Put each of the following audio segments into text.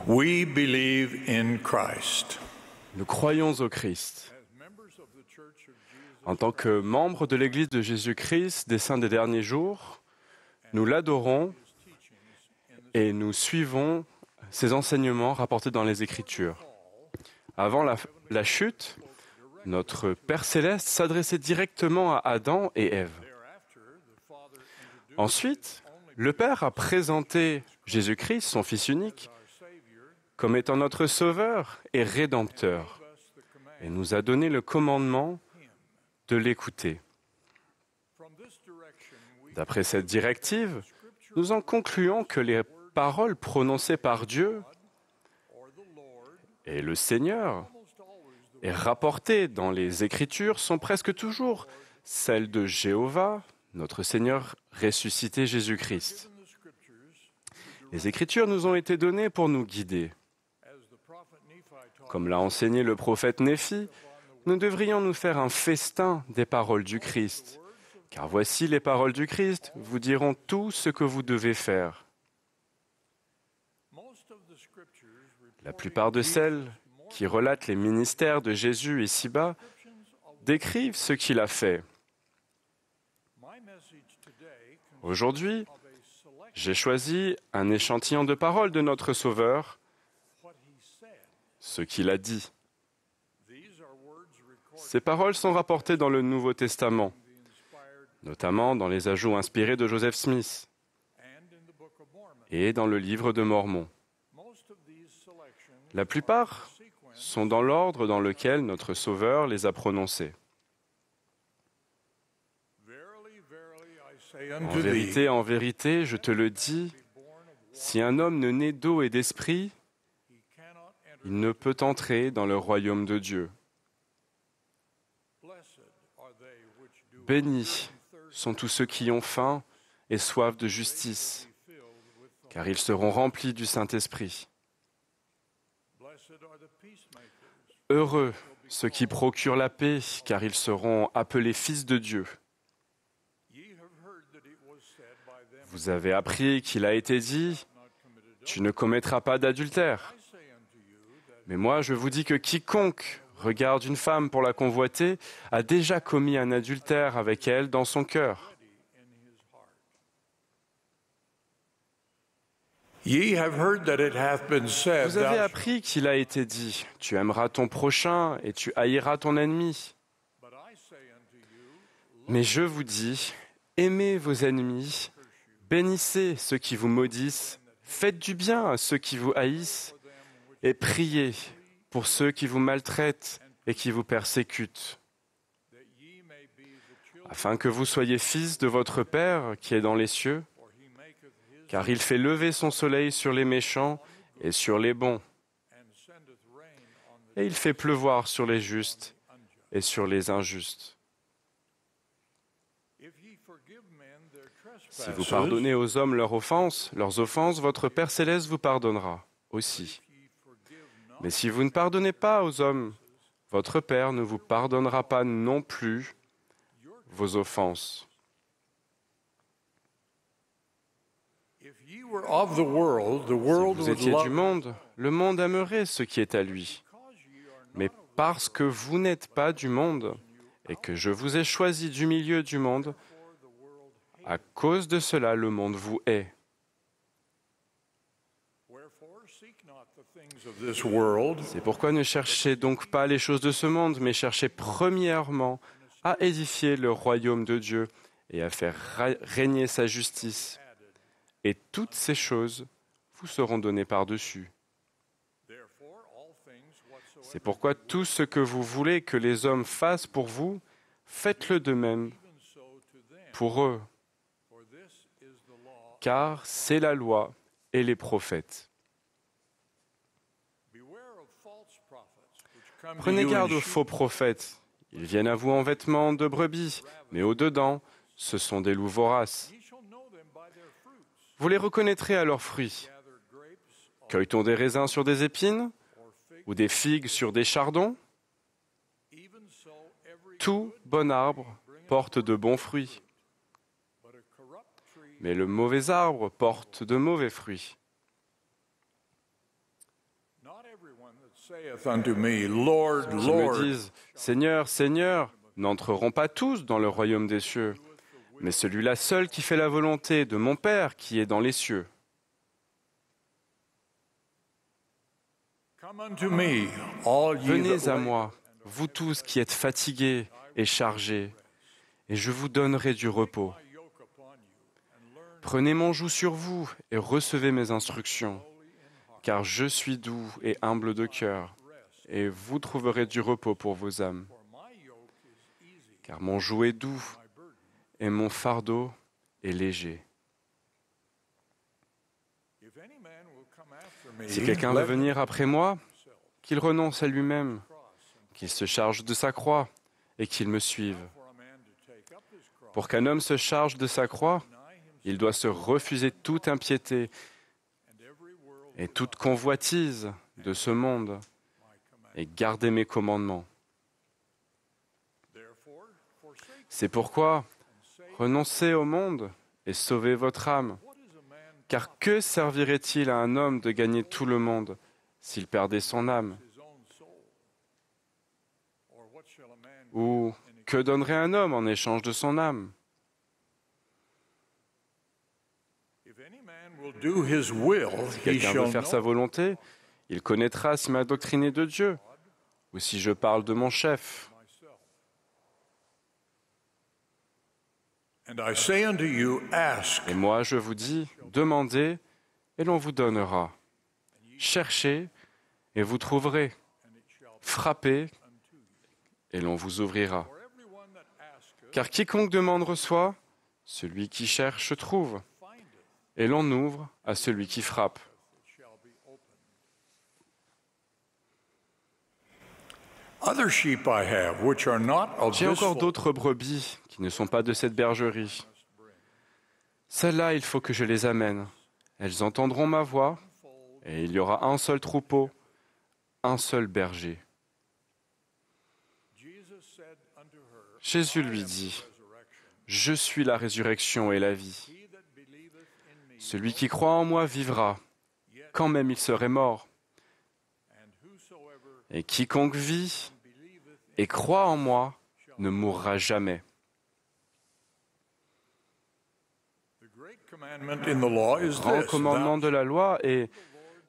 We believe in Christ. Nous croyons au Christ. En tant que membres de l'Église de Jésus-Christ des Saints des Derniers Jours, nous l'adorons et nous suivons ses enseignements rapportés dans les Écritures. Avant la chute, notre Père Céleste s'adressait directement à Adam et Ève. Ensuite, le Père a présenté Jésus-Christ, son Fils unique, comme étant notre Sauveur et Rédempteur, et nous a donné le commandement de l'écouter. D'après cette directive, nous en concluons que les paroles prononcées par Dieu et le Seigneur et rapportées dans les Écritures sont presque toujours celles de Jéhovah, notre Seigneur ressuscité Jésus-Christ. Les Écritures nous ont été données pour nous guider. Comme l'a enseigné le prophète Néphi, nous devrions nous faire un festin des paroles du Christ, car voici les paroles du Christ vous diront tout ce que vous devez faire. La plupart de celles qui relatent les ministères de Jésus ici-bas décrivent ce qu'il a fait. Aujourd'hui, j'ai choisi un échantillon de paroles de notre Sauveur, ce qu'il a dit. Ces paroles sont rapportées dans le Nouveau Testament, notamment dans les ajouts inspirés de Joseph Smith et dans le livre de Mormon. La plupart sont dans l'ordre dans lequel notre Sauveur les a prononcées. En vérité, je te le dis, si un homme ne naît d'eau et d'esprit, il ne peut entrer dans le royaume de Dieu. Bénis sont tous ceux qui ont faim et soif de justice, car ils seront remplis du Saint-Esprit. Heureux ceux qui procurent la paix, car ils seront appelés fils de Dieu. Vous avez appris qu'il a été dit, « Tu ne commettras pas d'adultère ». Mais moi, je vous dis que quiconque regarde une femme pour la convoiter a déjà commis un adultère avec elle dans son cœur. Ye have heard that it hath been said, Vous avez appris qu'il a été dit, « Tu aimeras ton prochain et tu haïras ton ennemi ». Mais je vous dis, aimez vos ennemis, bénissez ceux qui vous maudissent, faites du bien à ceux qui vous haïssent, et priez pour ceux qui vous maltraitent et qui vous persécutent, afin que vous soyez fils de votre Père qui est dans les cieux, car il fait lever son soleil sur les méchants et sur les bons, et il fait pleuvoir sur les justes et sur les injustes. Si vous pardonnez aux hommes leurs offenses, votre Père céleste vous pardonnera aussi. Mais si vous ne pardonnez pas aux hommes, votre Père ne vous pardonnera pas non plus vos offenses. Si vous étiez du monde, le monde aimerait ce qui est à lui. Mais parce que vous n'êtes pas du monde et que je vous ai choisi du milieu du monde, à cause de cela, le monde vous hait. C'est pourquoi ne cherchez donc pas les choses de ce monde, mais cherchez premièrement à édifier le royaume de Dieu et à faire régner sa justice. Et toutes ces choses vous seront données par-dessus. C'est pourquoi tout ce que vous voulez que les hommes fassent pour vous, faites-le de même pour eux. Car c'est la loi et les prophètes. Prenez garde aux faux prophètes. Ils viennent à vous en vêtements de brebis, mais au-dedans, ce sont des loups voraces. Vous les reconnaîtrez à leurs fruits. Cueille-t-on des raisins sur des épines ou des figues sur des chardons? Tout bon arbre porte de bons fruits, mais le mauvais arbre porte de mauvais fruits. saith unto me, Lord, qui me Lord, disent « Seigneur, Seigneur », n'entreront pas tous dans le royaume des cieux, mais celui-là seul qui fait la volonté de mon Père qui est dans les cieux. come unto me, all ye Venez that à labor moi, vous tous qui êtes fatigués et chargés, et je vous donnerai du repos. my yoke upon you, and learn Prenez mon joug sur vous et recevez mes instructions, car je suis doux et humble de cœur, et vous trouverez du repos pour vos âmes. for my yoke is easy, Car mon joug est doux my burden. et mon fardeau est léger. If any man will come after me, Si quelqu'un veut let him venir après moi, himself qu'il renonce à lui-même, cross and qu'il se charge de sa croix et qu'il me suive. for a man to take up his cross, Pour qu'un homme se charge de sa croix, deny himself, il doit se refuser toute impiété and every world et toute convoitise de ce monde my command. et garder mes commandements. Therefore, forsake C'est pourquoi and say, renoncez au monde et sauvez votre âme. what is a man Car que servirait-il à un homme de gagner tout le monde s'il perdait son âme? his own soul? Or what shall a man Ou que donnerait un homme en échange de son âme? If any man will do his will, he Quelqu'un shall veut faire sa know volonté, il connaîtra si ma doctrine est de Dieu, ou si je parle de mon chef. myself. And I say unto you, ask, Et moi, je vous dis, demandez, et l'on vous donnera. Cherchez, et vous trouverez. and it shall be Frappez, unto you. et l'on vous ouvrira. For everyone that asketh, Car quiconque demande reçoit, celui qui cherche trouve, findeth, et l'on ouvre à celui qui frappe. it shall be opened. Other sheep I have, which are not of J'ai this encore fold, d'autres brebis qui ne sont pas de cette bergerie. must bring. Celles-là, il faut que je les amène. Elles entendront ma voix, et il y aura un seul troupeau, un seul berger. Jesus said unto her, Jésus lui dit, Resurrection, je suis la résurrection et la vie. he that believeth in me, Celui qui croit en moi vivra, quand même il serait mort. and whosoever Et quiconque vit believeth et croit en moi ne mourra jamais. the great commandment in the law is Grand this, commandement de la loi est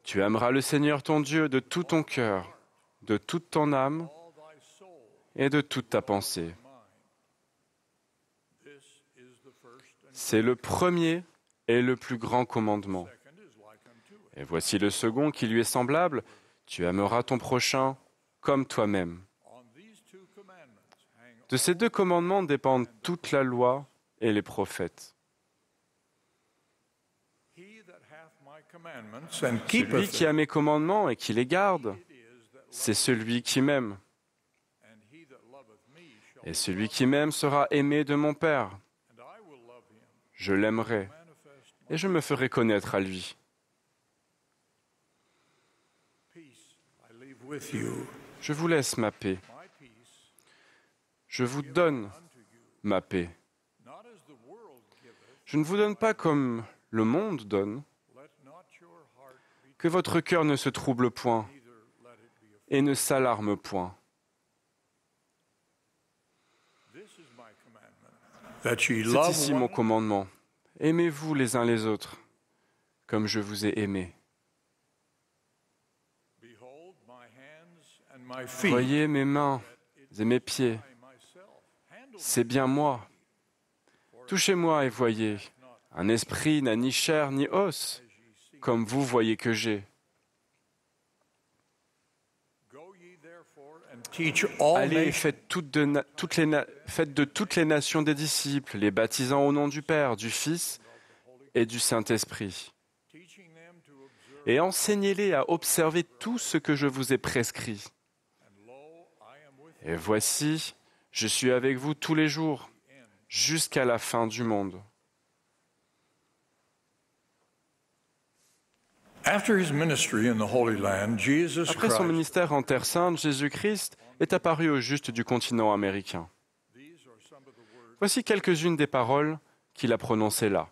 tu aimeras le Seigneur ton Dieu de tout ton cœur, de toute ton âme all thy soul, et de toute ta pensée. mind. This is the first and C'est le premier et le plus grand commandement. second is like unto it. Et voici le second qui lui est semblable, tu aimeras ton prochain comme toi-même. On these two commandments hang De ces deux commandements dépendent toute la loi et les prophètes. he that hath my commandments and Celui keepeth qui a mes commandements et qui les garde, it is that c'est celui qui m'aime. and he that loveth me shall Et celui qui m'aime sera aimé de mon Père. and I will love him, Je l'aimerai manifest et je me ferai connaître à lui. my peace I leave with you, Je vous laisse ma paix. my peace Je vous donne unto you, ma paix. not as the world giveth, Je ne vous donne pas comme le monde donne. let not your heart be Que votre cœur ne se trouble point neither let it be afraid. et ne s'alarme point. This is my commandment, that ye C'est love ici one mon commandement. Aimez-vous les uns les autres, comme je vous ai aimé. Behold my hands and my feet, Voyez mes mains et mes pieds. I myself handle C'est bien moi. Touchez-moi et voyez. Un esprit n'a ni chair ni os, comme vous voyez que j'ai. Go ye therefore and teach all Allez, nations, faites, faites de toutes les nations des disciples, les baptisant au nom du Père, du Fils et du Saint-Esprit. teaching them to observe, Et enseignez-les à observer tout ce que je vous ai prescrit. and lo, I am with Et voici, je suis avec vous tous les jours, jusqu'à la fin du monde. After his ministry in the Holy Land, Jesus Après son Christ, ministère en Terre Sainte, Jésus-Christ est apparu aux justes du continent américain. these are some of the words, Voici quelques-unes des paroles qu'il a prononcées là.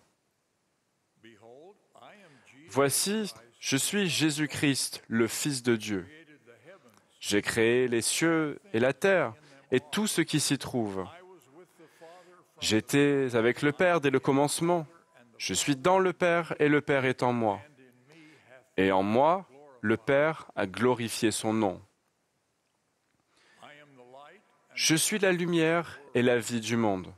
behold, I am Jesus Voici, je suis Jésus-Christ, le Fils de Dieu, created the heavens J'ai créé les cieux et la terre et tout ce qui s'y trouve. J'étais avec le Père dès le commencement. Je suis dans le Père et le Père est en moi. Et en moi, le Père a glorifié son nom. Je suis la lumière et la vie du monde.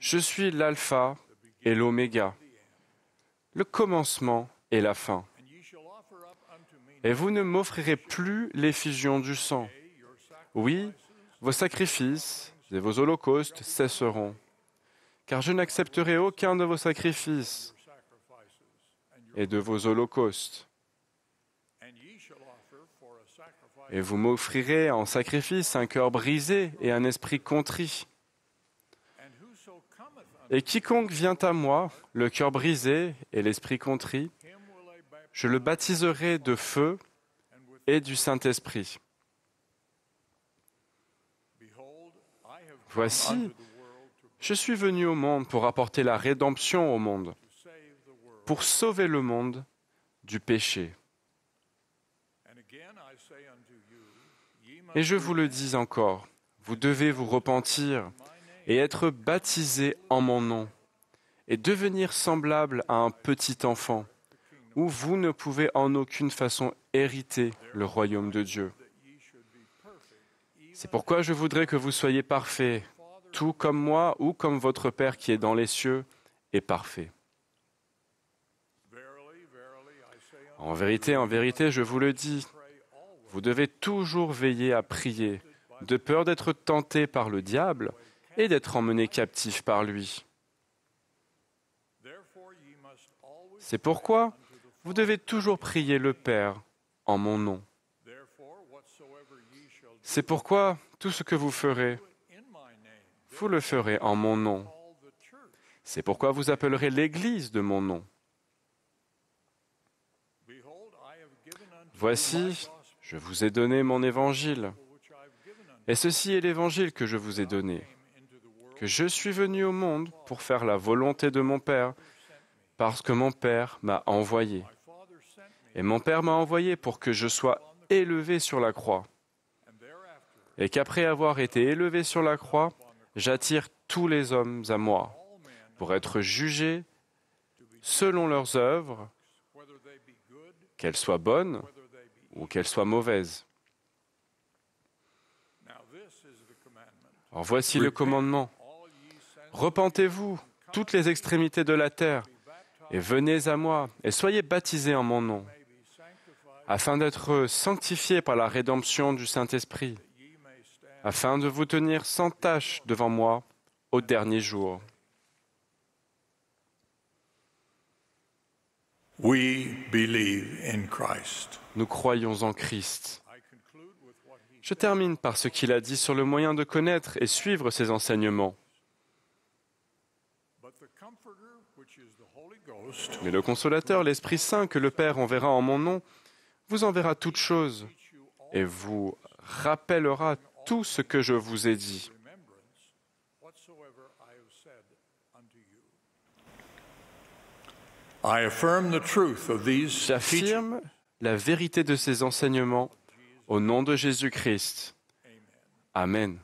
Je suis l'alpha et l'oméga, le commencement et la fin. Et vous ne m'offrirez plus l'effusion du sang. Oui, vos sacrifices et vos holocaustes cesseront, car je n'accepterai aucun de vos sacrifices et de vos holocaustes. Et vous m'offrirez en sacrifice un cœur brisé et un esprit contrit. Et quiconque vient à moi, le cœur brisé et l'esprit contrit, je le baptiserai de feu et du Saint-Esprit. Voici, je suis venu au monde pour apporter la rédemption au monde, pour sauver le monde du péché. Et je vous le dis encore, vous devez vous repentir et être baptisés en mon nom, et devenir semblable à un petit enfant, où vous ne pouvez en aucune façon hériter le royaume de Dieu. C'est pourquoi je voudrais que vous soyez parfaits, tout comme moi ou comme votre Père qui est dans les cieux est parfait. En vérité, je vous le dis, vous devez toujours veiller à prier, de peur d'être tentés par le diable et d'être emmenés captifs par lui. C'est pourquoi vous devez toujours prier le Père en mon nom. C'est pourquoi tout ce que vous ferez, vous le ferez en mon nom. C'est pourquoi vous appellerez l'Église de mon nom. Voici, je vous ai donné mon évangile. Et ceci est l'évangile que je vous ai donné, que je suis venu au monde pour faire la volonté de mon Père, parce que mon Père m'a envoyé. Et mon Père m'a envoyé pour que je sois élevé sur la croix. Et qu'après avoir été élevé sur la croix, j'attire tous les hommes à moi, pour être jugés selon leurs œuvres, qu'elles soient bonnes ou qu'elles soient mauvaises. Alors voici le commandement. Repentez-vous, toutes les extrémités de la terre, et venez à moi, et soyez baptisés en mon nom, afin d'être sanctifiés par la rédemption du Saint-Esprit, afin de vous tenir sans tache devant moi au dernier jour. We believe in Christ. Nous croyons en Christ. Je termine par ce qu'il a dit sur le moyen de connaître et suivre ses enseignements. Mais le Consolateur, l'Esprit Saint, que le Père enverra en mon nom, vous enverra toutes choses et vous rappellera tout ce que je vous ai dit. J'affirme la vérité de ces enseignements au nom de Jésus-Christ. Amen.